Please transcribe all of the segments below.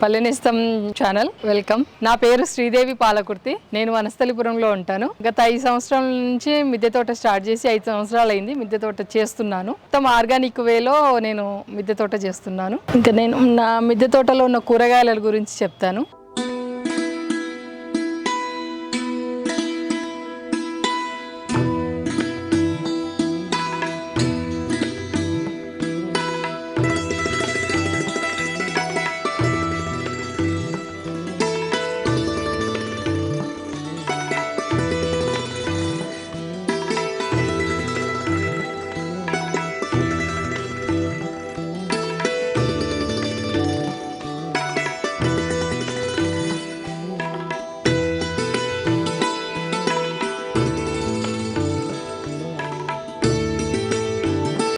పల్లెనిస్తం channel welcome. నా పేరు శ్రీదేవి పాలకుర్తి. నేను వనస్థలిపురంలో ఉంటాను. గత 5 సంవత్సరాల నుంచి మిద్దె తోట స్టార్ట్ చేసి 5 సంవత్సరాలు అయింది. మిద్దె తోట చేస్తున్నాను. మొత్తం ఆర్గానిక్ వేలో నేను మిద్దె తోట చేస్తున్నాను. ఇంకా నేను నా మిద్దె తోటలో ఉన్న కూరగాయల గురించి చెప్తాను.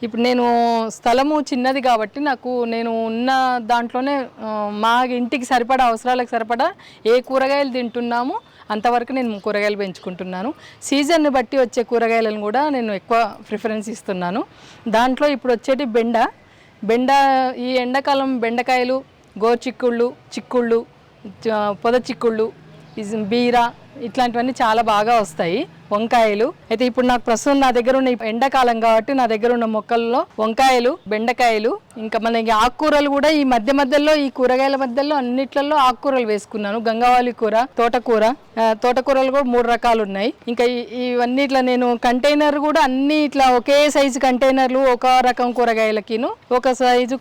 ఇప్పుడు నేను స్థలము చిన్నది కాబట్టి నేను ఉన్న దాంట్లోనే మా ఇంటికి సరిపడా అవసరాలకు సరిపడా ఏ కూరగాయలు తింటున్నామో అంతవరకు నేను కూరగాయలు పెంచుకుంటున్నాను. సీజన్ని బట్టి వచ్చే కూరగాయలను కూడా నేను ఎక్కువ ప్రిఫరెన్స్ ఇస్తున్నాను. దాంట్లో ఇప్పుడు వచ్చేటి బెండ ఈ ఎండాకాలం బెండకాయలు, గోరుచిక్కుళ్ళు, చిక్కుళ్ళు, పొద చిక్కుళ్ళు, బీర ఇట్లాంటివన్నీ చాలా బాగా వస్తాయి. వంకాయలు అయితే ఇప్పుడు నాకు ప్రస్తుతం నా దగ్గర ఉన్న ఎండాకాలం కాబట్టి నా దగ్గర ఉన్న మొక్కల్లో వంకాయలు, బెండకాయలు, ఇంకా మనకి ఆకుకూరలు కూడా ఈ మధ్యలో ఈ కూరగాయల మధ్యలో అన్నిట్లలో ఆకుకూరలు వేసుకున్నాను. గంగవాలి కూర, తోటకూరలు కూడా 3 రకాలు ఉన్నాయి. ఇంకా ఇవన్నీ ఇట్లా నేను కంటైనర్ కూడా అన్ని ఇట్లా ఒకే సైజు కంటైనర్లు ఒక రకం కూరగాయలకిను ఒక సైజు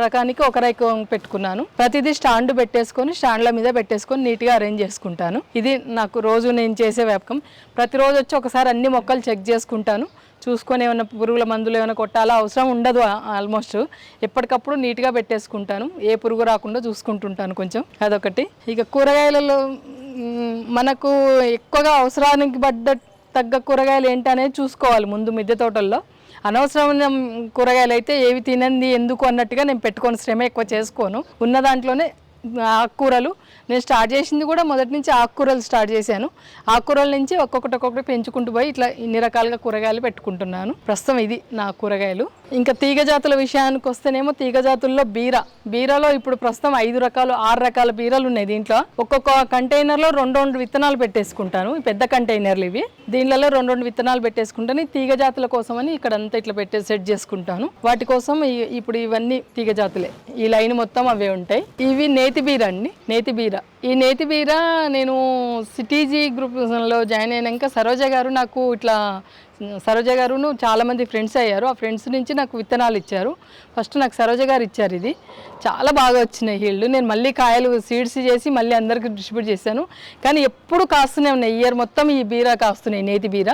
రకానికి ఒక రకం పెట్టుకున్నాను. ప్రతిదీ స్టాండ్ పెట్టేసుకొని స్టాండ్ల మీద పెట్టేసుకొని నీట్గా అరేంజ్ చేసుకుంటాను. ఇది నాకు రోజు నేను చేసే వ్యాపకం. ప్రతిరోజు వచ్చి ఒకసారి అన్ని మొక్కలు చెక్ చేసుకుంటాను. చూసుకొని ఏమైనా పురుగుల మందులు ఏమైనా కొట్టాలా అవసరం ఉండదు. ఆల్మోస్ట్ ఎప్పటికప్పుడు నీట్గా పెట్టేసుకుంటాను. ఏ పురుగు రాకుండా చూసుకుంటుంటాను కొంచెం. అదొకటి. ఇక కూరగాయలలో మనకు ఎక్కువగా అవసరానికి తగ్గ కూరగాయలు ఏంటనేది చూసుకోవాలి ముందు మిద్దె తోటల్లో. అనవసరమైన కూరగాయలు అయితే ఏవి తినంది ఎందుకు అన్నట్టుగా నేను పెట్టుకొని శ్రమ ఎక్కువ చేసుకోను. ఉన్న దాంట్లోనే ఆకుకూరలు నేను స్టార్ట్ చేసింది కూడా మొదటి నుంచి ఆకుకూరలు స్టార్ట్ చేశాను. ఆకుకూరల నుంచి ఒక్కొక్కటి పెంచుకుంటూ పోయి ఇట్లా ఇన్ని రకాలుగా కూరగాయలు పెట్టుకుంటున్నాను. ప్రస్తుతం ఇది నా కూరగాయలు. ఇంకా తీగ జాతుల విషయానికి వస్తేనేమో తీగ జాతుల్లో బీరలో ఇప్పుడు ప్రస్తుతం 5 రకాలు 6 రకాల బీరలు ఉన్నాయి. దీంట్లో ఒక్కొక్క కంటైనర్లో 2 విత్తనాలు పెట్టేసుకుంటాను. పెద్ద కంటైనర్లు ఇవి. దీనిలో 2 విత్తనాలు పెట్టేసుకుంటాను. తీగ జాతుల కోసమని ఇక్కడ అంతా ఇట్లా సెట్ చేసుకుంటాను. వాటి కోసం ఇప్పుడు ఇవన్నీ తీగ జాతులే. ఈ లైన్ మొత్తం అవే ఉంటాయి. ఇవి నేతి బీర అండి. ఈ నేతి బీర నేను సిటీజీ గ్రూప్లో జాయిన్ అయినాక సరోజ గారును చాలామంది ఫ్రెండ్స్ అయ్యారు. ఆ ఫ్రెండ్స్ నుంచి నాకు విత్తనాలు ఇచ్చారు. ఫస్ట్ నాకు సరోజ గారు ఇచ్చారు. ఇది చాలా బాగా వచ్చినాయి హీల్డ్. నేను మళ్ళీ కాయలు సీడ్స్ చేసి మళ్ళీ అందరికీ డిస్ట్రిబ్యూట్ చేశాను. కానీ ఎప్పుడు కాస్తూనే ఉన్నాయి. ఇయర్ మొత్తం ఈ బీర కాస్తున్నాయి. నేతి బీర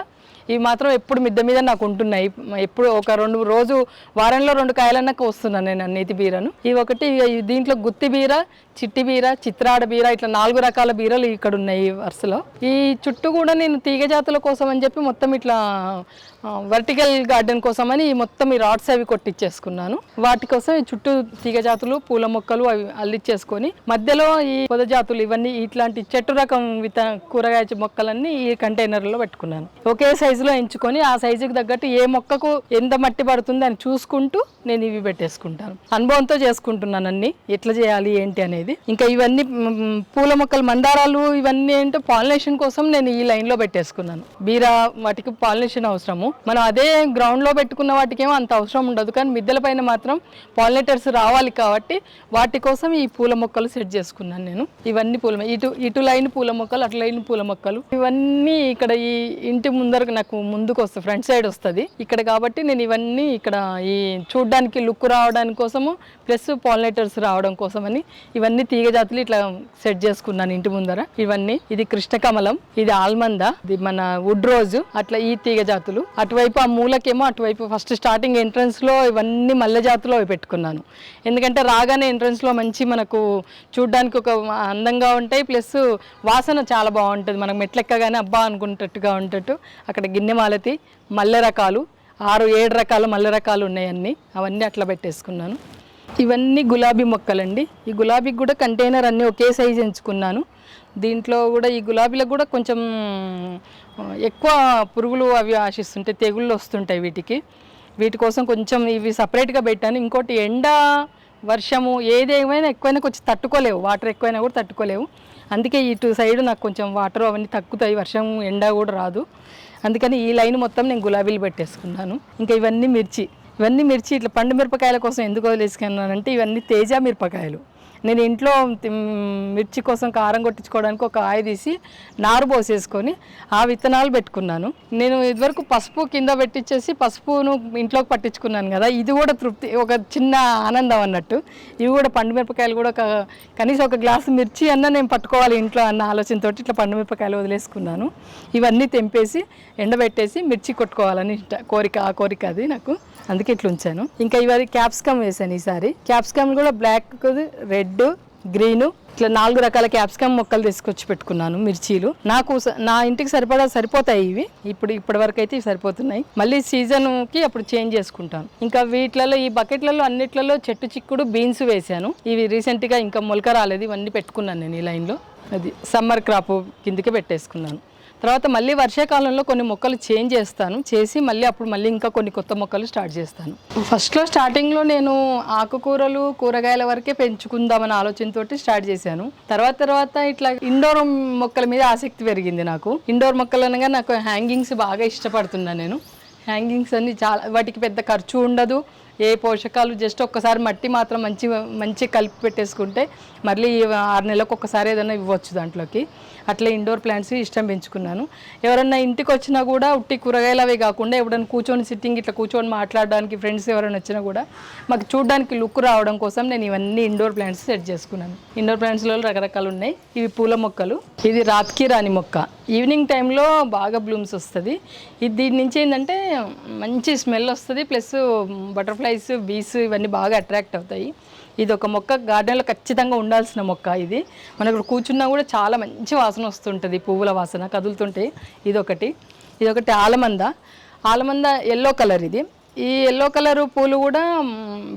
ఇవి మాత్రం ఎప్పుడు మిద్ద మీద నాకు ఉంటున్నాయి. ఎప్పుడు ఒక వారంలో 2 కాయలన్నాక వస్తున్నాను నేను నేతి బీరను. ఇవి ఒకటి. దీంట్లో గుత్తి బీర, చిట్టి బీర, చిత్రాడ బీర ఇట్లా 4 రకాల బీరలు ఇక్కడ ఉన్నాయి వరుసలో. ఈ చుట్టూ కూడా నేను తీగ జాతుల కోసం అని చెప్పి మొత్తం ఇట్లా వర్టికల్ గార్డెన్ కోసం అని మొత్తం ఈ రాడ్స్ అవి కొట్టించేసుకున్నాను. వాటి కోసం ఈ చుట్టూ తీగ జాతులు, పూల మొక్కలు అవి అల్లిచ్చేసుకొని మధ్యలో ఈ పొద జాతులు ఇవన్నీ ఇట్లాంటి చెట్టు రకం కూరగాయ మొక్కలన్నీ ఈ కంటైనర్లో పెట్టుకున్నాను. ఒకే సైజులో ఎంచుకొని ఆ సైజుకి తగ్గట్టు ఏ మొక్కకు ఎంత మట్టి పడుతుంది అని చూసుకుంటూ నేను ఇవి పెట్టేసుకుంటాను. అనుభవంతో చేసుకుంటున్నాను అన్ని ఎట్లా చేయాలి ఏంటి అనేది. ఇంకా ఇవన్నీ పూల మొక్కలు, మందారాలు ఇవన్నీ ఏంటో పాలినేషన్ కోసం నేను ఈ లైన్లో పెట్టేసుకున్నాను. బీరా వాటికి పాలినేషన్ అవసరము. మనం అదే గ్రౌండ్లో పెట్టుకున్న వాటికేమో అంత అవసరం ఉండదు. కానీ మిద్దెల పైన మాత్రం పాలినేటర్స్ రావాలి కాబట్టి వాటి కోసం ఈ పూల మొక్కలు సెట్ చేసుకున్నాను నేను. ఇవన్నీ ఇటు లైన్ పూల మొక్కలు, అటు లైన్ పూల మొక్కలు ఇవన్నీ ఇక్కడ ఈ ఇంటి ముందరకు నాకు ముందుకు వస్తుంది, ఫ్రంట్ సైడ్ వస్తుంది ఇక్కడ కాబట్టి నేను ఇవన్నీ ఇక్కడ ఈ చూడ్డానికి లుక్ రావడానికి కోసము ప్లస్ పాలినేటర్స్ రావడం కోసమని ఇవన్నీ తీగ జాతులు ఇట్లా సెట్ చేసుకున్నాను ఇంటి ముందర. ఇది కృష్ణకమలం, ఇది ఆల్మంద, ఇది మన వుడ్ రోజు, అట్లా ఈ తీగ జాతులు. అటువైపు ఆ మూలకేమో అటువైపు ఫస్ట్ స్టార్టింగ్ ఎంట్రన్స్ లో ఇవన్నీ మల్లె జాతులు అవి పెట్టుకున్నాను. ఎందుకంటే రాగానే ఎంట్రన్స్ లో మంచి మనకు చూడ్డానికి ఒక అందంగా ఉంటాయి. ప్లస్ వాసన చాలా బాగుంటుంది. మనకు మెట్లెక్కగానే అబ్బా అనుకునేటట్టుగా ఉంటట్టు అక్కడ గిన్నెమాలతి మల్లె రకాలు 6-7 రకాల మల్లె రకాలు ఉన్నాయి. అవన్నీ అట్లా పెట్టేసుకున్నాను. ఇవన్నీ గులాబీ మొక్కలండి. ఈ గులాబీకి కూడా కంటైనర్ అన్నీ ఒకే సైజు ఎంచుకున్నాను. దీంట్లో కూడా ఈ గులాబీలకు కూడా కొంచెం ఎక్కువ పురుగులు అవి ఆశిస్తుంటాయి, తెగుళ్ళు వస్తుంటాయి వీటి కోసం కొంచెం ఇవి సపరేట్గా పెట్టాను. ఇంకోటి ఎండ వర్షము ఏదేమైనా ఎక్కువైనా కొంచెం తట్టుకోలేవు, వాటర్ ఎక్కువైనా కూడా తట్టుకోలేవు. అందుకే ఇటు సైడ్ నాకు కొంచెం వాటర్ అవన్నీ తగ్గుతాయి, వర్షం ఎండ కూడా రాదు. అందుకని ఈ లైన్ మొత్తం నేను గులాబీలు పెట్టేసుకున్నాను. ఇంకా ఇవన్నీ మిర్చి ఇట్లా పండు మిరపకాయల కోసం ఎందుకు వదిలేసుకున్నానంటే ఇవన్నీ తేజ మిరపకాయలు. నేను ఇంట్లో మిర్చి కోసం కారం కొట్టించుకోవడానికి ఒక ఆయ తీసి నారు పోసేసుకొని ఆ విత్తనాలు పెట్టుకున్నాను. నేను ఇదివరకు పసుపు కింద పెట్టించేసి పసుపును ఇంట్లోకి పట్టించుకున్నాను కదా, ఇది కూడా తృప్తి, ఒక చిన్న ఆనందం అన్నట్టు. ఇవి కూడా పండు మిరపకాయలు కూడా కనీసం ఒక గ్లాసు మిర్చి అన్న నేను పట్టుకోవాలి ఇంట్లో అన్న ఆలోచనతో ఇట్లా పండు మిరపకాయలు వదిలేసుకున్నాను. ఇవన్నీ తెంపేసి ఎండబెట్టేసి మిర్చి కొట్టుకోవాలని ఆ కోరిక అది నాకు, అందుకే ఇట్లా ఉంచాను. ఇంకా ఇవన్నీ క్యాప్సికమ్ వేసాను. ఈసారి క్యాప్సికమ్ కూడా బ్లాక్, రెడ్, గ్రీను ఇట్లా 4 రకాల క్యాప్సికమ్ మొక్కలు తీసుకొచ్చి పెట్టుకున్నాను. మిర్చీలు నాకు నా ఇంటికి సరిపోతాయి ఇవి. ఇప్పటి వరకు అయితే ఇవి సరిపోతున్నాయి. మళ్ళీ సీజన్కి అప్పుడు చేంజ్ చేసుకుంటాను. ఇంకా వీటిలలో ఈ బకెట్లలో అన్నిట్లలో చెట్టు చిక్కుడు బీన్స్ వేసాను. ఇవి రీసెంట్గా ఇంకా మొలక రాలేదు, ఇవన్నీ పెట్టుకున్నాను నేను ఈ లైన్లో. అది సమ్మర్ క్రాప్ కిందకే పెట్టేసుకున్నాను. తర్వాత మళ్ళీ వర్షాకాలంలో కొన్ని మొక్కలు చేంజ్ చేసి మళ్ళీ ఇంకా కొన్ని కొత్త మొక్కలు స్టార్ట్ చేస్తాను. ఫస్ట్లో స్టార్టింగ్లో నేను ఆకుకూరలు కూరగాయల వరకే పెంచుకుందామని ఆలోచనతోటి స్టార్ట్ చేశాను. తర్వాత ఇట్లా ఇండోర్ మొక్కల మీద ఆసక్తి పెరిగింది నాకు. ఇండోర్ మొక్కలు అనగా నాకు హ్యాంగింగ్స్ బాగా ఇష్టపడుతున్నాను నేను. హ్యాంగింగ్స్ అన్ని చాలా, వాటికి పెద్ద ఖర్చు ఉండదు, ఏ పోషకాలు, జస్ట్ ఒక్కసారి మట్టి మాత్రం మంచి కలిపి పెట్టేసుకుంటే మళ్ళీ 6 నెలలకు ఒక్కసారి ఏదైనా ఇవ్వచ్చు దాంట్లోకి. అట్లా ఇండోర్ ప్లాంట్స్ ఇష్టం పెంచుకున్నాను. ఎవరన్నా ఇంటికి వచ్చినా కూడా ఉట్టి కూరగాయలు అవే కాకుండా ఎవరైనా కూర్చొని మాట్లాడడానికి ఫ్రెండ్స్ ఎవరైనా వచ్చినా కూడా మాకు చూడడానికి లుక్ రావడం కోసం నేను ఇవన్నీ ఇండోర్ ప్లాంట్స్ సెట్ చేసుకున్నాను. ఇండోర్ ప్లాంట్స్లో రకరకాలు ఉన్నాయి. ఇవి పూల మొక్కలు. ఇది రాత్కి రాణి మొక్క, ఈవినింగ్ టైంలో బాగా బ్లూమ్స్ వస్తుంది. దీని నుంచి ఏంటంటే మంచి స్మెల్ వస్తుంది, ప్లస్ బటర్ఫ్లైస్, బీస్ ఇవన్నీ బాగా అట్రాక్ట్ అవుతాయి. ఇది ఒక మొక్క గార్డెన్లో ఖచ్చితంగా ఉండాల్సిన మొక్క. ఇది మనకు కూర్చున్నా కూడా చాలా మంచి వాసన వస్తుంటుంది, పువ్వుల వాసన కదులుతుంటే. ఇదొకటి ఆలమంద ఎల్లో కలర్. ఈ ఎల్లో కలర్ పూలు కూడా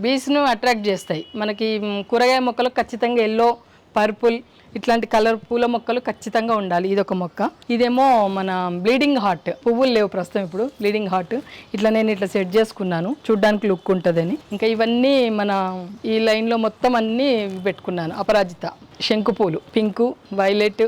బీస్ను అట్రాక్ట్ చేస్తాయి. మనకి కూరగాయ మొక్కలు ఖచ్చితంగా ఎల్లో, పర్పుల్ ఇట్లాంటి కలర్ పూల మొక్కలు ఖచ్చితంగా ఉండాలి. ఇదొక మొక్క. ఇదేమో మన బ్లీడింగ్ హార్ట్, పువ్వులు లేవు ప్రస్తుతం ఇప్పుడు, బ్లీడింగ్ హార్ట్. నేను ఇట్లా సెట్ చేసుకున్నాను, చూడ్డానికి లుక్ ఉంటుందని. ఇంకా ఇవన్నీ మన ఈ లైన్లో మొత్తం అన్నీ పెట్టుకున్నాను. అపరాజిత, శంకు పూలు, పింకు, వైలెట్,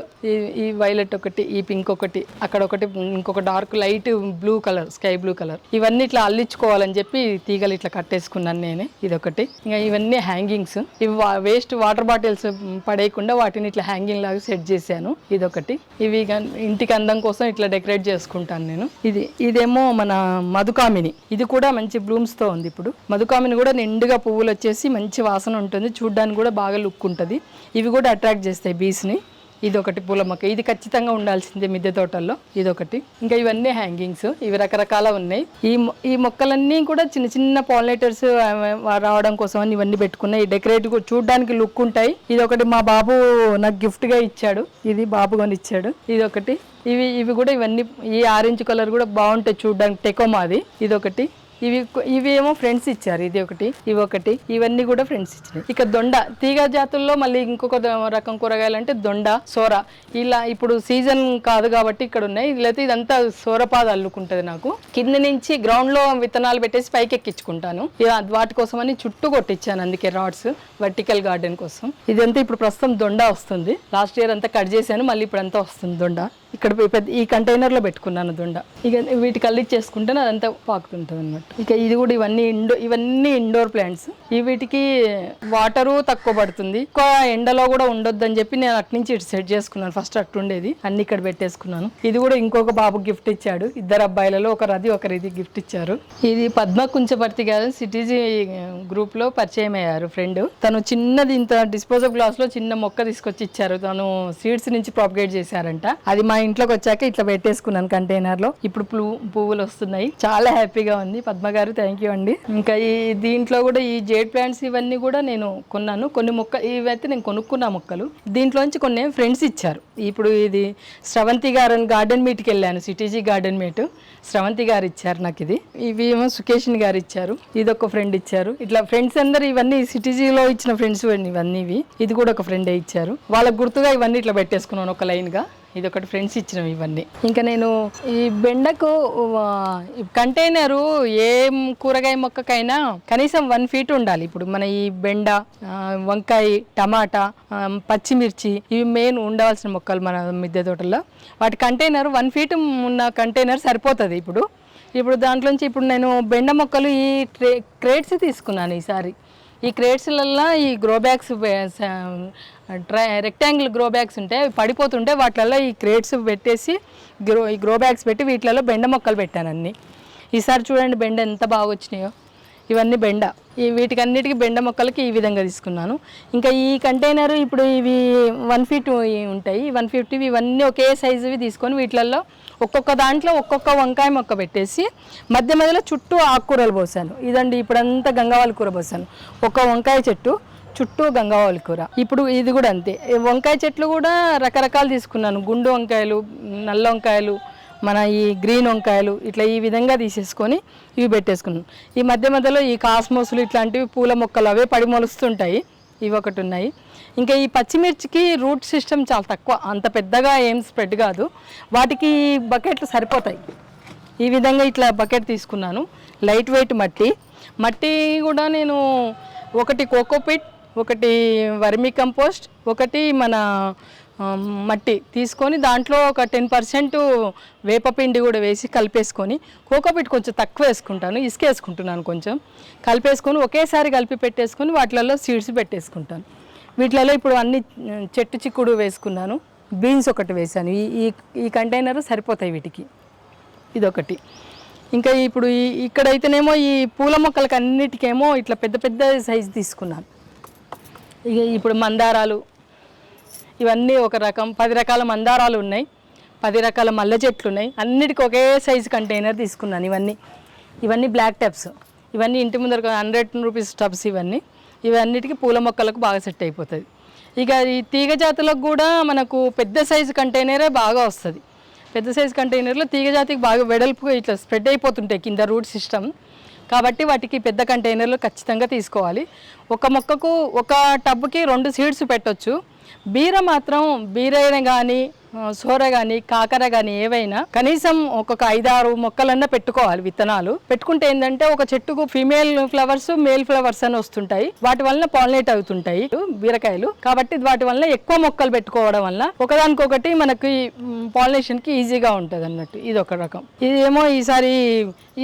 ఈ వైలెట్ ఒకటి, ఈ పింక్ ఒకటి, అక్కడ ఒకటి, ఇంకొక dark light blue colour, sky blue colour. ఇవన్నీ ఇట్లా అల్లించుకోవాలని చెప్పి తీగలు ఇట్లా కట్టేసుకున్నాను నేనే. ఇదొకటి. ఇంకా ఇవన్నీ హ్యాంగింగ్స్. ఇవి వేస్ట్ వాటర్ బాటిల్స్ పడేయకుండా వాటిని ఇట్లా హ్యాంగింగ్ లాగా సెట్ చేశాను. ఇదొకటి. ఇవి ఇంటికి అందం కోసం ఇట్లా డెకరేట్ చేసుకుంటాను నేను. ఇదేమో మన మధుకామిని. ఇది కూడా మంచి బ్లూమ్స్ తో ఉంది ఇప్పుడు. మధుకామిని కూడా నిండుగా పువ్వులు వచ్చేసి మంచి వాసన ఉంటుంది, చూడ్డానికి కూడా బాగా లుక్ ఉంటుంది. ఇవి కూడా అట్రాక్ట్ చేస్తాయి బీస్ని. ఇదొకటి పూల మొక్క, ఇది ఖచ్చితంగా ఉండాల్సిందే మిద్దె తోటల్లో. ఇదొకటి. ఇంకా ఇవన్నీ హ్యాంగింగ్స్, ఇవి రకరకాల ఉన్నాయి. ఈ మొక్కలన్నీ కూడా చిన్న చిన్న పాలినేటర్స్ రావడం కోసం అని ఇవన్నీ పెట్టుకున్నాయి. డెకరేట్ చూడడానికి లుక్ ఉంటాయి. ఇదొకటి మా బాబు నాకు గిఫ్ట్గా ఇచ్చాడు, ఇది బాబు కొని ఇచ్చాడు. ఇదొకటి. ఇవి కూడా ఇవన్నీ ఈ ఆరెంజ్ కలర్ కూడా బాగుంటాయి చూడడానికి, టెకోమాది. ఇదొకటి. ఇవి ఏమో ఫ్రెండ్స్ ఇచ్చారు. ఇది ఒకటి, ఇవి ఒకటి, ఇవన్నీ కూడా ఫ్రెండ్స్ ఇచ్చినాయి. ఇక దొండ, తీగ జాతుల్లో మళ్ళీ ఇంకొక రకం కూరగాయలు అంటే దొండ, సోర. ఇలా ఇప్పుడు సీజన్ కాదు కాబట్టి ఇక్కడ ఉన్నాయి. లేకపోతే ఇదంతా సోరపాదు అల్లుకుంటుంది నాకు. కింద నుంచి గ్రౌండ్ లో విత్తనాలు పెట్టేసి పైకి ఎక్కించుకుంటాను. వాటి కోసం అని చుట్టూ కొట్టించాను, అందుకే రాడ్స్, వర్టికల్ గార్డెన్ కోసం. ఇదంతా ఇప్పుడు ప్రస్తుతం దొండ వస్తుంది. లాస్ట్ ఇయర్ అంతా కట్ చేశాను, మళ్ళీ ఇప్పుడు అంతా వస్తుంది దొండ. ఇక్కడ ఈ కంటైనర్లో పెట్టుకున్నాను దొండ. ఇక వీటికి అల్లిచ్చేసుకుంటే అదంతా పాకుతుంటుంది అన్నమాట. ఇక ఇది కూడా ఇవన్నీ ఇండోర్ ప్లాంట్స్. వీటికి వాటరు తక్కువ పడుతుంది, ఎక్కువ ఎండలో కూడా ఉండొద్దని చెప్పి నేను అట్నుంచి ఇటు సెట్ చేసుకున్నాను. ఫస్ట్ అట్టుండేది, అన్ని ఇక్కడ పెట్టేసుకున్నాను. ఇది కూడా ఇంకొక బాబు గిఫ్ట్ ఇచ్చాడు. 2 అబ్బాయిలలో ఒకరిది గిఫ్ట్ ఇచ్చారు. ఇది పద్మ కుంచపర్తి గారు సిటీజీ గ్రూప్ లో పరిచయం అయ్యారు ఫ్రెండ్. తను చిన్నది ఇంత డిస్పోజల్ గ్లాస్ లో చిన్న మొక్క తీసుకొచ్చి ఇచ్చారు. తను సీడ్స్ నుంచి ప్రాపగేట్ చేశారంట. అది మా ఇంట్లోకి వచ్చాక ఇట్లా పెట్టేసుకున్నాను కంటైనర్ లో. ఇప్పుడు పువ్వులు వస్తున్నాయి, చాలా హ్యాపీగా ఉంది. పద్మ గారు థ్యాంక్ యూ అండి. ఇంకా ఈ దీంట్లో కూడా ఈ జేడ్ ప్లాంట్స్ ఇవన్నీ కూడా నేను కొన్నాను. కొన్ని ఇవైతే నేను కొనుక్కున్న మొక్కలు. దీంట్లోంచి కొన్ని ఫ్రెండ్స్ ఇచ్చారు. ఇప్పుడు ఇది శ్రవంతి గారు గార్డెన్ మీట్కి వెళ్ళాను, సిటీజీ గార్డెన్ మీట్. శ్రవంతి గారు ఇచ్చారు నాకు ఇది. ఇవి ఏమో సుకేషిని గారు ఇచ్చారు. ఇది ఒక ఫ్రెండ్ ఇచ్చారు. ఇట్లా ఫ్రెండ్స్ అందరు ఇవన్నీ సిటీజీలో ఇచ్చిన ఫ్రెండ్స్ ఇవన్నీ. ఇది కూడా ఒక ఫ్రెండే ఇచ్చారు. వాళ్ళకు గుర్తుగా ఇవన్నీ ఇట్లా పెట్టేసుకున్నాను ఒక లైన్ గా. ఇది ఒకటి ఫ్రెండ్స్ ఇచ్చినవి ఇవన్నీ. ఇంకా నేను ఈ బెండకు కంటైనరు ఏ కూరగాయ మొక్కకైనా కనీసం 1 feet ఉండాలి. ఇప్పుడు మన ఈ బెండ, వంకాయ, టమాటా, పచ్చిమిర్చి ఇవి మెయిన్ ఉండవలసిన మొక్కలు మన మిద్దె తోటల్లో. వాటి కంటైనర్ 1 feet ఉన్న కంటైనర్ సరిపోతుంది. ఇప్పుడు దాంట్లోంచి ఇప్పుడు నేను బెండ మొక్కలు ఈ క్రేట్స్ తీసుకున్నాను ఈసారి. ఈ క్రేట్స్లలో ఈ grow bags rectangle grow bags ఉంటాయి, అవి పడిపోతుంటే వాటిలలో ఈ క్రేట్స్ పెట్టేసి ఈ గ్రో బ్యాగ్స్ పెట్టి వీటిలలో బెండ మొక్కలు పెట్టాను అన్నీ. ఈసారి చూడండి బెండ ఎంత బాగా వచ్చినాయో. ఇవన్నీ బెండ, వీటికన్నిటికీ బెండ మొక్కలకి ఈ విధంగా తీసుకున్నాను. ఇంకా ఈ కంటైనర్ ఇప్పుడు ఇవి 1 feet ఉంటాయి, 150 ఇవన్నీ ఒకే సైజువి తీసుకొని వీటిలలో ఒక్కొక్క దాంట్లో ఒక్కొక్క వంకాయ మొక్క పెట్టేసి మధ్యలో చుట్టూ ఆకుకూరలు పోసాను. ఇదండి ఇప్పుడంతా గంగావాల కూర పోసాను. ఒక వంకాయ చెట్టు చుట్టూ గంగావాల కూర. ఇప్పుడు ఇది కూడా అంతే. వంకాయ చెట్లు కూడా రకరకాలు తీసుకున్నాను. గుండు వంకాయలు, నల్ల వంకాయలు, మన ఈ గ్రీన్ వంకాయలు, ఇట్లా ఈ విధంగా తీసేసుకొని ఇవి పెట్టేసుకున్నాను. ఈ మధ్యలో ఈ కాస్మోసులు ఇట్లాంటివి పూల మొక్కలు అవే పడి మొలుస్తుంటాయి, ఇవి ఒకటి ఉన్నాయి. ఇంకా ఈ పచ్చిమిర్చికి రూట్ సిస్టమ్ చాలా తక్కువ, అంత పెద్దగా ఏం స్ప్రెడ్ కాదు, వాటికి బకెట్లు సరిపోతాయి. ఈ విధంగా ఇట్లా బకెట్ తీసుకున్నాను. లైట్ వెయిట్ మట్టి కూడా నేను ఒకటి కోకోపిట్, ఒకటి వర్మీ కంపోస్ట్, ఒకటి మన మట్టి తీసుకొని దాంట్లో ఒక 10% వేపపిండి కూడా వేసి కలిపేసుకొని, కోకోపిట్ కొంచెం తక్కువ వేసుకుంటాను, ఇసుక వేసుకుంటున్నాను కొంచెం, కలిపేసుకొని ఒకేసారి కలిపి పెట్టేసుకొని వాటిలలో సీడ్స్ పెట్టేసుకుంటాను. వీటిలలో ఇప్పుడు అన్ని చెట్టు చిక్కుడు వేసుకున్నాను, బీన్స్ ఒకటి వేసాను. ఈ కంటైనర్ సరిపోతాయి వీటికి, ఇదొకటి. ఇంకా ఇప్పుడు ఇక్కడైతేనేమో ఈ పూల మొక్కలకి అన్నిటికేమో ఇట్లా పెద్ద పెద్ద సైజు తీసుకున్నాను. ఇక ఇప్పుడు మందారాలు ఇవన్నీ ఒక రకం, 10 రకాల మందారాలు ఉన్నాయి, 10 రకాల మల్లె చెట్లు ఉన్నాయి, అన్నిటికీ ఒకే సైజు కంటైనర్ తీసుకున్నాను. ఇవన్నీ బ్లాక్ టబ్స్, ఇవన్నీ ఇంటి ముందర 100 రూపీస్ టబ్స్. ఇవన్నిటికీ పూల మొక్కలకు బాగా సెట్ అయిపోతుంది. ఇక ఈ తీగ జాతులకు కూడా మనకు పెద్ద సైజు కంటైనరే బాగా వస్తుంది. పెద్ద సైజు కంటైనర్లో తీగ జాతికి బాగా వెడల్పుగా ఇట్లా స్ప్రెడ్ అయిపోతుంటాయి కింద రూట్ సిస్టమ్, కాబట్టి వాటికి పెద్ద కంటైనర్లు ఖచ్చితంగా తీసుకోవాలి. ఒక మొక్కకు ఒక టబ్కి 2 సీడ్స్ పెట్టొచ్చు. బీరైన కానీ, సోర కానీ, కాకర కానీ ఏవైనా కనీసం ఒక్కొక్క 5-6 మొక్కలన్నా పెట్టుకోవాలి. విత్తనాలు పెట్టుకుంటే ఏంటంటే ఒక చెట్టుకు ఫీమేల్ ఫ్లవర్స్, మేల్ ఫ్లవర్స్ అని వస్తుంటాయి, వాటి వలన పాలినేట్ అవుతుంటాయి బీరకాయలు. కాబట్టి వాటి వలన ఎక్కువ మొక్కలు పెట్టుకోవడం వల్ల ఒకదానికొకటి మనకి పాలినేషన్కి ఈజీగా ఉంటుంది అన్నట్టు. ఇది ఒక రకం. ఇదేమో ఈసారి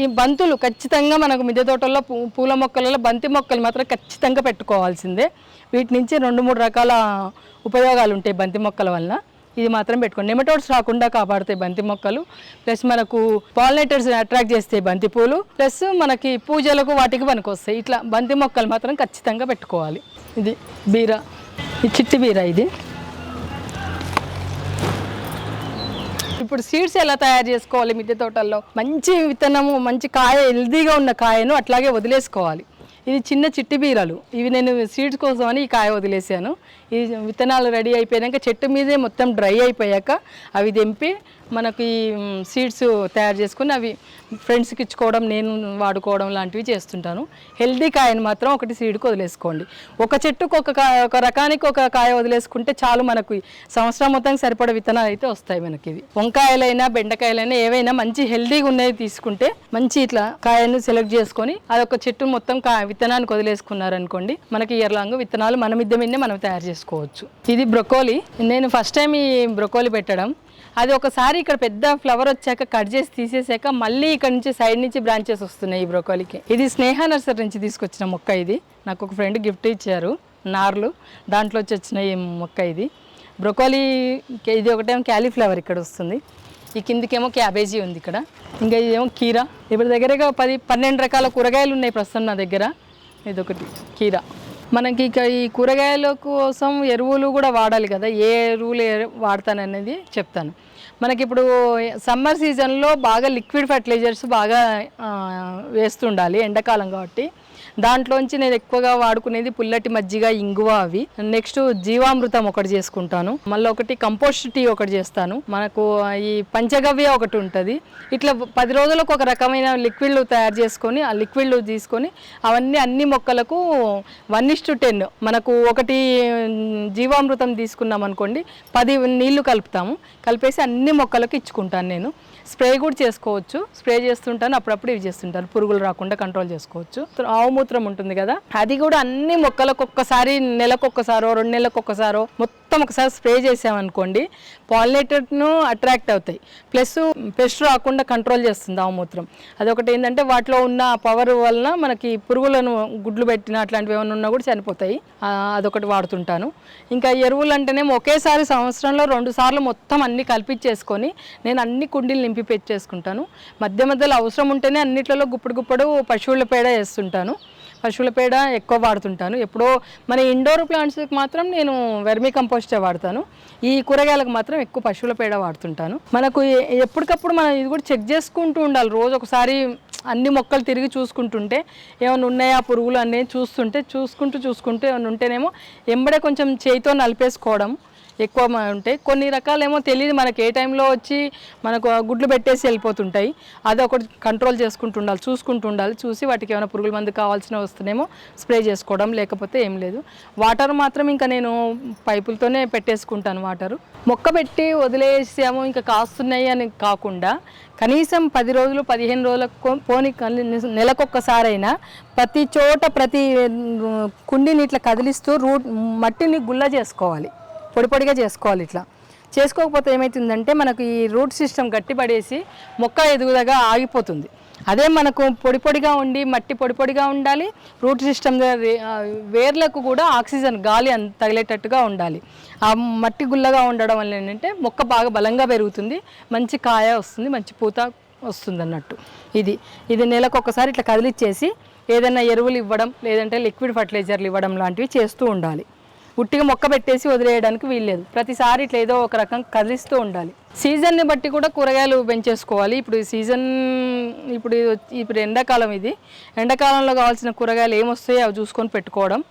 ఈ బంతులు ఖచ్చితంగా మనకు మిద్దె తోటల్లో పూల మొక్కలలో బంతి మొక్కలు మాత్రం ఖచ్చితంగా పెట్టుకోవాల్సిందే. వీటి నుంచి 2-3 రకాల ఉపయోగాలు ఉంటాయి బంతి మొక్కల వలన. ఇది మాత్రం పెట్టుకోండి. నెమటోడ్స్ రాకుండా కాపాడుతాయి బంతి మొక్కలు, ప్లస్ మనకు పాలినేటర్స్ అట్రాక్ట్ చేస్తాయి బంతి పూలు, ప్లస్ మనకి పూజలకు వాటికి పనికొస్తాయి. ఇట్లా బంతి మొక్కలు మాత్రం ఖచ్చితంగా పెట్టుకోవాలి. ఇది బీర, ఈ చిట్టి బీర. ఇది ఇప్పుడు సీడ్స్ ఎలా తయారు చేసుకోవాలి మిద్దె తోటల్లో? మంచి విత్తనము, మంచి కాయ, హెల్దీగా ఉన్న కాయను అట్లాగే వదిలేసుకోవాలి. ఇది చిన్న చిట్టి బీరలు, ఇవి నేను సీడ్స్ కోసం అని ఈ కాయ వదిలేసాను. ఈ విత్తనాలు రెడీ అయిపోయాక చెట్టు మీదే మొత్తం డ్రై అయిపోయాక అవి తెంపి మనకి సీడ్స్ తయారు చేసుకుని అవి ఫ్రెండ్స్కి ఇచ్చుకోవడం, నేను వాడుకోవడం లాంటివి చేస్తుంటాను. హెల్దీ కాయను మాత్రం ఒకటి సీడ్కి వదిలేసుకోండి. ఒక చెట్టుకు ఒక రకానికి ఒక కాయ వదిలేసుకుంటే చాలు, మనకు సంవత్సరం మొత్తం సరిపడే విత్తనాలు అయితే వస్తాయి మనకి. ఇవి వంకాయలైనా బెండకాయలైనా ఏవైనా మంచి హెల్దీగా ఉన్నవి తీసుకుంటే మంచి ఇట్లా కాయను సెలెక్ట్ చేసుకొని అదొక చెట్టు మొత్తం విత్తనానికి వదిలేసుకున్నారనుకోండి, మనకి ఇయర్ లాంగ్ విత్తనాలు మన మిద్దె మీదనే మనం తయారు చేసుకోవచ్చు. ఇది బ్రొకోలీ. నేను ఫస్ట్ టైం ఈ బ్రొకోలీ పెట్టడం, అది ఒకసారి ఇక్కడ పెద్ద ఫ్లవర్ వచ్చాక కట్ చేసి తీసేసాక మళ్ళీ ఇక్కడ నుంచి సైడ్ నుంచి బ్రాంచెస్ వస్తున్నాయి ఈ బ్రొకోలీకి. ఇది స్నేహ నర్సరీ నుంచి తీసుకొచ్చిన మొక్క. ఇది నాకు ఒక ఫ్రెండ్ గిఫ్ట్ ఇచ్చారు, నార్లు, దాంట్లో వచ్చి వచ్చిన ఈ మొక్క. ఇది బ్రొకోలీ. ఇది ఒకటేమో క్యాలీఫ్లవర్ ఇక్కడ వస్తుంది, ఈ కిందికేమో క్యాబేజీ ఉంది ఇక్కడ, ఇంకా ఇదేమో కీరా. ఇప్పుడు దగ్గరగా 10-12 రకాల కూరగాయలు ఉన్నాయి ప్రస్తుతం నా దగ్గర. ఇదొకటి కీరా. మనకి ఇక ఈ కూరగాయల కోసం ఎరువులు కూడా వాడాలి కదా, ఏ ఎరువులు వాడతాననేది చెప్తాను. మనకి ఇప్పుడు సమ్మర్ సీజన్లో బాగా లిక్విడ్ ఫర్టిలైజర్స్ బాగా వేస్తుండాలి, ఎండాకాలం కాబట్టి. దాంట్లోంచి నేను ఎక్కువగా వాడుకునేది పుల్లటి మజ్జిగ, ఇంగువ అవి. నెక్స్ట్ జీవామృతం ఒకటి చేసుకుంటాను, మళ్ళీ ఒకటి కంపోస్ట్ టీ ఒకటి చేస్తాను. మనకు ఈ పంచగవ్య ఒకటి ఉంటుంది. ఇట్లా 10 రోజులకు ఒక రకమైన లిక్విడ్లు తయారు చేసుకొని ఆ లిక్విడ్లు తీసుకొని అవన్నీ అన్ని మొక్కలకు 1:10 మనకు ఒకటి జీవామృతం తీసుకున్నాం అనుకోండి, 10 నీళ్లు కలుపుతాము. కలిపేసి అన్ని మొక్కలకు ఇచ్చుకుంటాను. నేను స్ప్రే కూడా చేసుకోవచ్చు, స్ప్రే చేస్తుంటాను, అప్పుడప్పుడు ఇవి చేస్తుంటాను, పురుగులు రాకుండా కంట్రోల్ చేసుకోవచ్చు. ఆవుమూత్రం ఉంటుంది కదా, అది కూడా అన్ని మొక్కలకు ఒక్కసారి, నెలకొక్కసారో 2 నెలలకు ఒక్కసారో మొత్తం ఒకసారి స్ప్రే చేసామనుకోండి, పాలినేటర్ను అట్రాక్ట్ అవుతాయి, ప్లస్ పెస్ట్ రాకుండా కంట్రోల్ చేస్తుంది ఆవుమూత్రం. అదొకటి ఏంటంటే వాటిలో ఉన్న పవర్ వలన మనకి పురుగులను గుడ్లు పెట్టిన అట్లాంటివి ఏమైనా ఉన్నా కూడా చనిపోతాయి. అదొకటి వాడుతుంటాను. ఇంకా ఎరువులు అంటేనేమో ఒకేసారి సంవత్సరంలో 2 సార్లు మొత్తం అన్ని కలిపించేసుకొని నేను అన్ని కుండీలు నింపి పెట్టేసుకుంటాను. మధ్య మధ్యలో అవసరం ఉంటేనే అన్నిట్లలో గుప్పుడు పశువుల పేడ వేస్తుంటాను. పశువుల పేడ ఎక్కువ వాడుతుంటాను. ఎప్పుడో మన ఇండోర్ ప్లాంట్స్కి మాత్రం నేను వెర్మీ కంపోస్టే వాడతాను. ఈ కూరగాయలకు మాత్రం ఎక్కువ పశువుల పేడ వాడుతుంటాను. మనకు ఎప్పటికప్పుడు మనం ఇది కూడా చెక్ చేసుకుంటూ ఉండాలి. రోజు ఒకసారి అన్ని మొక్కలు తిరిగి చూసుకుంటుంటే ఏమైనా ఉన్నాయా పురుగులు అనేది చూసుకుంటూ ఏమైనా ఉంటేనేమో ఎంబడే కొంచెం చేయితో నలిపేసుకోవడం ఎక్కువ ఉంటాయి. కొన్ని రకాలేమో తెలియదు మనకి, ఏ టైంలో వచ్చి మనకు గుడ్లు పెట్టేసి వెళ్ళిపోతుంటాయి. అది ఒకటి కంట్రోల్ చేసుకుంటూ ఉండాలి, చూసుకుంటూ ఉండాలి. చూసి వాటికి ఏమైనా పురుగుల మందు కావాల్సిన వస్తేనేమో స్ప్రే చేసుకోవడం, లేకపోతే ఏం లేదు. వాటర్ మాత్రం ఇంకా నేను పైపులతోనే పెట్టేసుకుంటాను. వాటరు మొక్క పెట్టి వదిలేసాము ఇంకా కాస్తున్నాయి అని కాకుండా కనీసం 10 రోజులు 15 రోజులకు పోని నెలకొక్కసారైనా ప్రతి చోట ప్రతి కుండీని ఇట్లా కదిలిస్తూ మట్టిని గుల్ల చేసుకోవాలి, పొడిగా చేసుకోవాలి. ఇట్లా చేసుకోకపోతే ఏమవుతుందంటే మనకు ఈ రూట్ సిస్టమ్ గట్టిపడేసి మొక్క ఎదుగుదగా ఆగిపోతుంది. అదే మనకు పొడిగా ఉండి మట్టి పొడిగా ఉండాలి, రూట్ సిస్టమ్ వేర్లకు కూడా ఆక్సిజన్ గాలి తగిలేటట్టుగా ఉండాలి. ఆ మట్టి గుల్లగా ఉండడం వల్ల ఏంటంటే మొక్క బాగా బలంగా పెరుగుతుంది, మంచి కాయ వస్తుంది, మంచి పూత వస్తుంది అన్నట్టు. ఇది నెలకు ఒకసారి ఇట్లా కదిలిచ్చేసి ఏదైనా ఎరువులు ఇవ్వడం, లేదంటే లిక్విడ్ ఫర్టిలైజర్లు ఇవ్వడం లాంటివి చేస్తూ ఉండాలి. ఉట్టిగా మొక్క పెట్టేసి వదిలేయడానికి వీల్లేదు. ప్రతిసారి ఇట్లా ఏదో ఒక రకం కదిలిస్తూ ఉండాలి. సీజన్ని బట్టి కూడా కూరగాయలు పెంచేసుకోవాలి. ఇప్పుడు ఎండాకాలం, ఎండాకాలంలో కావాల్సిన కూరగాయలు ఏమొస్తాయో అవి చూసుకొని పెట్టుకోవడం.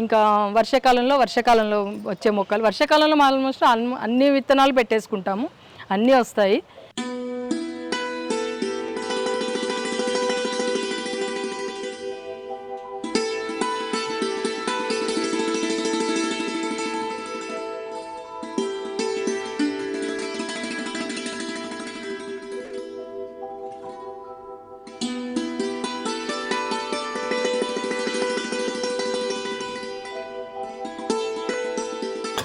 ఇంకా వర్షాకాలంలో వచ్చే మొక్కలు, వర్షాకాలంలో ఆల్మోస్ట్ అన్ని విత్తనాలు పెట్టేసుకుంటాము, అన్నీ వస్తాయి.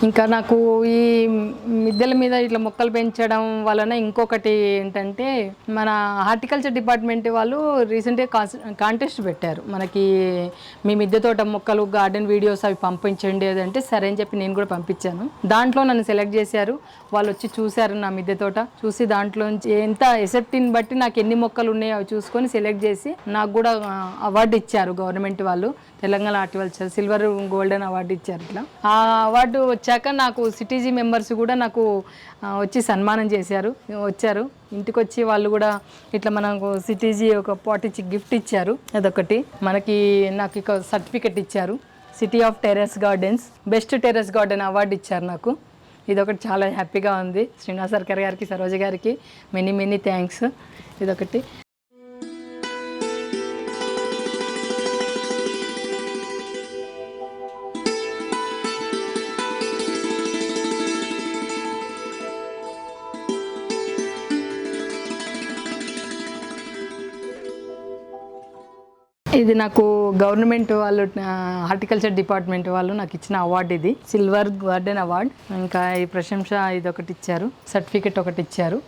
ఇంకా నాకు ఈ మిద్దెల మీద ఇట్లా మొక్కలు పెంచడం వలన ఇంకొకటి ఏంటంటే, మన హార్టికల్చర్ డిపార్ట్మెంట్ వాళ్ళు రీసెంట్గా కాంటెస్ట్ పెట్టారు మనకి, మీ మిద్దె తోట మొక్కలు గార్డెన్ వీడియోస్ అవి పంపించండి అదంటే సరే అని చెప్పి నేను కూడా పంపించాను. దాంట్లో నన్ను సెలెక్ట్ చేశారు. వాళ్ళు వచ్చి చూశారు నా మిద్దె తోట, చూసి దాంట్లోంచి ఎంత ఎసెప్టిని బట్టి నాకు ఎన్ని మొక్కలు ఉన్నాయో అవి చూసుకొని సెలెక్ట్ చేసి నాకు కూడా అవార్డు ఇచ్చారు గవర్నమెంట్ వాళ్ళు. Telangana horticulture silver golden award ఇచ్చారు. ఇట్లా ఆ అవార్డు వచ్చాక నాకు సిటీజీ మెంబర్స్ కూడా నాకు వచ్చి సన్మానం వచ్చారు ఇంటికి వచ్చి. వాళ్ళు కూడా ఇట్లా మనకు సిటీజీ ఒక పాట్ ఇచ్చి గిఫ్ట్ ఇచ్చారు. అదొకటి నాకు ఇక సర్టిఫికెట్ ఇచ్చారు. City of terrace gardens best terrace garden award ఇచ్చారు నాకు. ఇదొకటి చాలా హ్యాపీగా ఉంది. శ్రీనివాస్ సర్కార్ గారికి, సరోజ గారికి మెనీ థ్యాంక్స్. ఇదొకటి. ఇది నాకు గవర్నమెంట్ వాళ్ళు, హార్టికల్చర్ డిపార్ట్మెంట్ వాళ్ళు నాకు ఇచ్చిన అవార్డు. ఇది సిల్వర్ గార్డెన్ అవార్డ్. ఇంకా ఈ ప్రశంస ఇదొకటి ఇచ్చారు, సర్టిఫికెట్ ఒకటి ఇచ్చారు,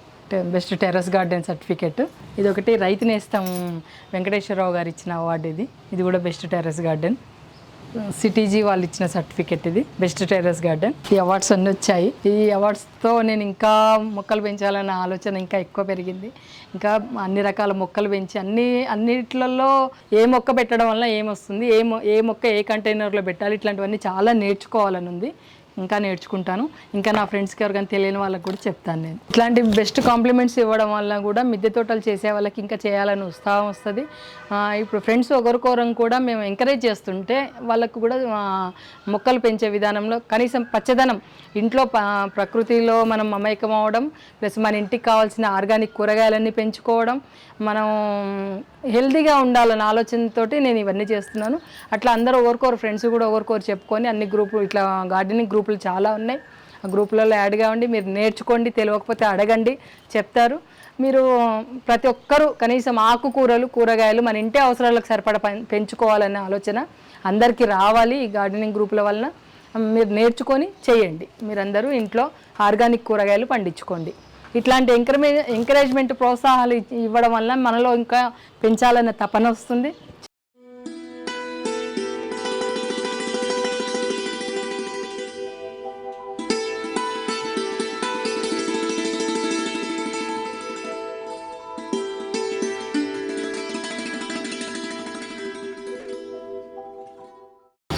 బెస్ట్ టెర్రస్ గార్డెన్ సర్టిఫికెట్. ఇదొకటి రైతు నేస్తం వెంకటేశ్వరరావు గారు ఇచ్చిన అవార్డు. ఇది కూడా బెస్ట్ టెర్రస్ గార్డెన్. సిటీజీ వాళ్ళు ఇచ్చిన సర్టిఫికెట్. ఇది బెస్ట్ టెర్రస్ గార్డెన్. ఈ అవార్డ్స్ అన్నీ వచ్చాయి. ఈ అవార్డ్స్తో నేను ఇంకా మొక్కలు పెంచాలన్న ఆలోచన ఇంకా ఎక్కువ పెరిగింది. ఇంకా అన్ని రకాల మొక్కలు పెంచి అన్నిట్లలో ఏ మొక్క పెట్టడం వల్ల ఏమొస్తుంది, ఏ మొక్క ఏ కంటైనర్లో పెట్టాలి, ఇట్లాంటివన్నీ చాలా నేర్చుకోవాలని ఉంది. ఇంకా నేర్చుకుంటాను. ఇంకా నా ఫ్రెండ్స్కి ఎవరికైనా తెలియని వాళ్ళకి కూడా చెప్తాను. నేను ఇట్లాంటి బెస్ట్ కాంప్లిమెంట్స్ ఇవ్వడం వల్ల కూడా మిద్దె తోటలు చేసే వాళ్ళకి ఇంకా చేయాలని ఉత్సాహం వస్తుంది. ఇప్పుడు ఫ్రెండ్స్ ఒకరికొరం కూడా మేము ఎంకరేజ్ చేస్తుంటే వాళ్ళకు కూడా మొక్కలు పెంచే విధానంలో కనీసం పచ్చదనం ఇంట్లో ప్రకృతిలో మనం మమేకం అవ్వడం, ప్లస్ మన ఇంటికి కావాల్సిన ఆర్గానిక్ కూరగాయలన్నీ పెంచుకోవడం, మనం హెల్తీగా ఉండాలన్న ఆలోచనతోటి నేను ఇవన్నీ చేస్తున్నాను. అట్లా అందరూ ఒకరికొరు ఫ్రెండ్స్ కూడా ఒకరికొరు చెప్పుకొని అన్ని గ్రూపులు ఇట్లా గార్డెనింగ్ గ్రూపులు చాలా ఉన్నాయి. ఆ గ్రూపులలో యాడ్ కావండి, మీరు నేర్చుకోండి, తెలియకపోతే అడగండి, చెప్తారు. మీరు ప్రతి ఒక్కరూ కనీసం ఆకుకూరలు కూరగాయలు మన ఇంటి అవసరాలకు సరిపడ పెంచుకోవాలనే ఆలోచన అందరికీ రావాలి. ఈ గార్డెనింగ్ గ్రూపుల వలన మీరు నేర్చుకొని చేయండి. మీరందరూ ఇంట్లో ఆర్గానిక్ కూరగాయలు పండించుకోండి. ఇట్లాంటి ఎంకరేజ్మెంట్ ప్రోత్సాహాలు ఇవ్వడం వల్ల మనలో ఇంకా పెంచాలనే తపన వస్తుంది.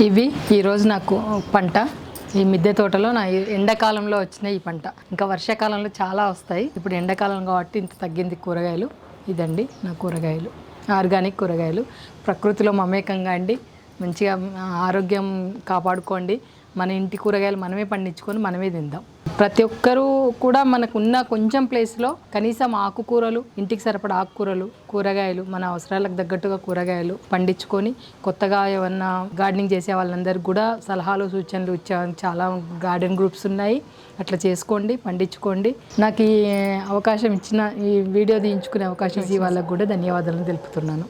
ఇవి ఈరోజు నాకు పంట. ఈ మిద్దె తోటలో నా ఎండాకాలంలో వచ్చిన ఈ పంట. ఇంకా వర్షాకాలంలో చాలా వస్తాయి. ఇప్పుడు ఎండాకాలం కాబట్టి ఇంత తగ్గింది కూరగాయలు. ఇదండి నా కూరగాయలు, ఆర్గానిక్ కూరగాయలు. ప్రకృతిలో మమేకంగా అండి, మంచిగా ఆరోగ్యం కాపాడుకోండి. మన ఇంటి కూరగాయలు మనమే పండించుకొని మనమే తిందాం. ప్రతి ఒక్కరూ కూడా మనకున్న కొంచెం ప్లేస్లో కనీసం ఆకుకూరలు, ఇంటికి సరిపడా ఆకుకూరలు, కూరగాయలు, మన అవసరాలకు తగ్గట్టుగా కూరగాయలు పండించుకొని కొత్తగా ఏమన్నా గార్డెనింగ్ చేసే వాళ్ళందరికీ కూడా సలహాలు సూచనలు ఇచ్చే చాలా గార్డెన్ గ్రూప్స్ ఉన్నాయి. అట్లా చేసుకోండి, పండించుకోండి. నాకు ఈ అవకాశం ఇచ్చిన, ఈ వీడియో తీయించుకునే అవకాశం ఇచ్చి వాళ్ళకు కూడా ధన్యవాదాలు తెలుపుతున్నాను.